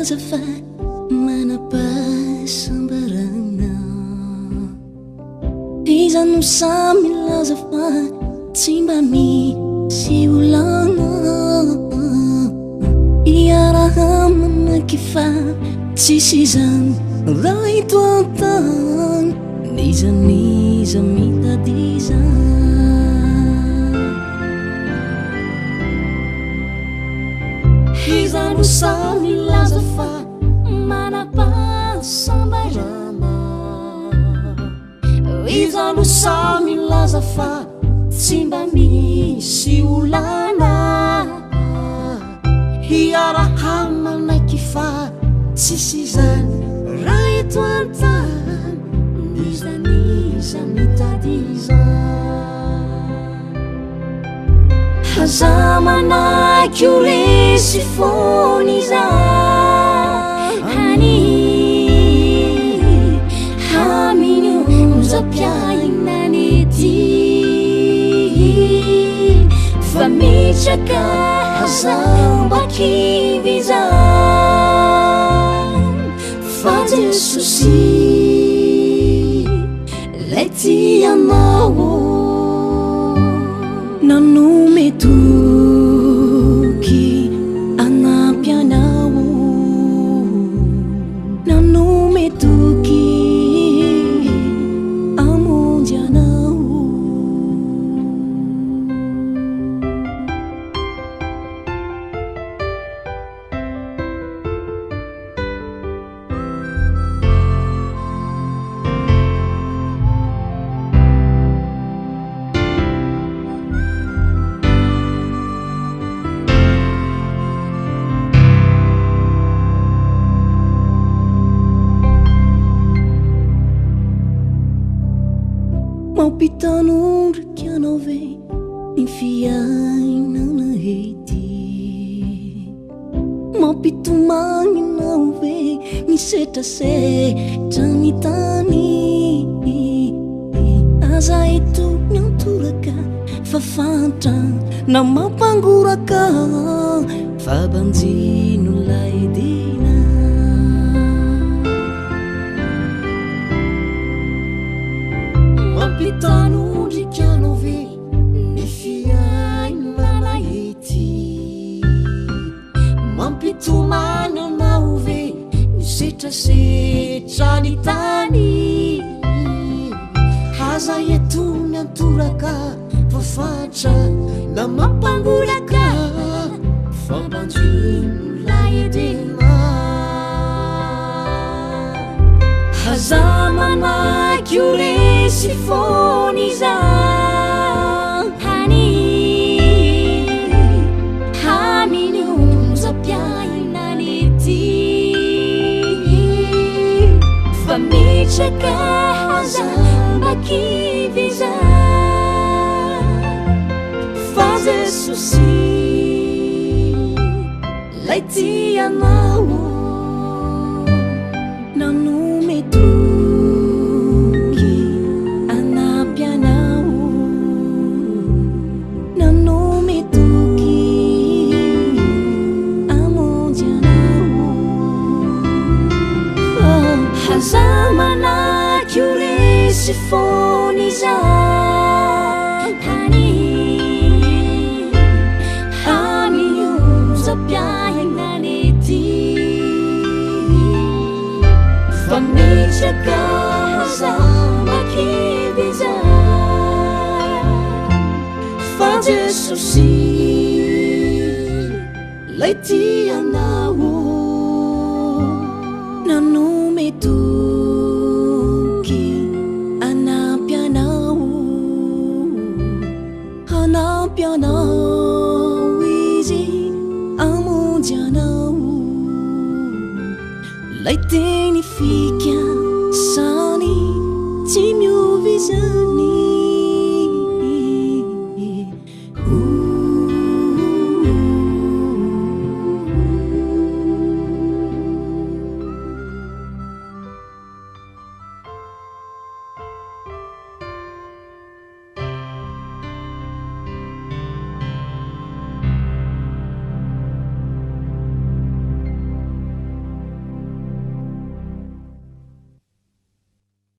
lazafa manapasambarana izano samy lazafa tsy mba misy olana iaraha manaky fa tsisy zany raha itoantany nizaniza mitadiza izano samy lazafa manapasambarana izano samy lazafa tsy mba misy olana iaraha manaky fa tsisy zany raha itoantany nizaniza mitadiza haza manaky o resy fony za hani haminio zapiainany ty fa mitraka hazambakivy za fa Jesosy lay tianao nanome toky anampy anao nanome toky amonjy anao mampitanondriky anao ve ny fiainana ety mampitomagny anao ve ny setrasetra ny tany aza eto miantoraka fa fanta na mampangoraka fa banjino lay dina mampitanondriky anao ve ny fiainana ety mampitomany anao ve ny setrasetra ny tany aza eto miantoraka fa fatra na mampangoraka fa banjino lay edena haza manaky o resy fony za hani haminio zapiainany ty fa mitraka hazambakivy za fa Jesosy lay tianao nanome toky anampy anao nanome toky amonjy anao haza manaky o resy fony za hani haminio zapiainany ty fa mitraka hazambakivy za fa Jesosy lay tianao nanome toky anampy anao anampy anao izy amonjy anao lay teny fikasany tsy miovy zany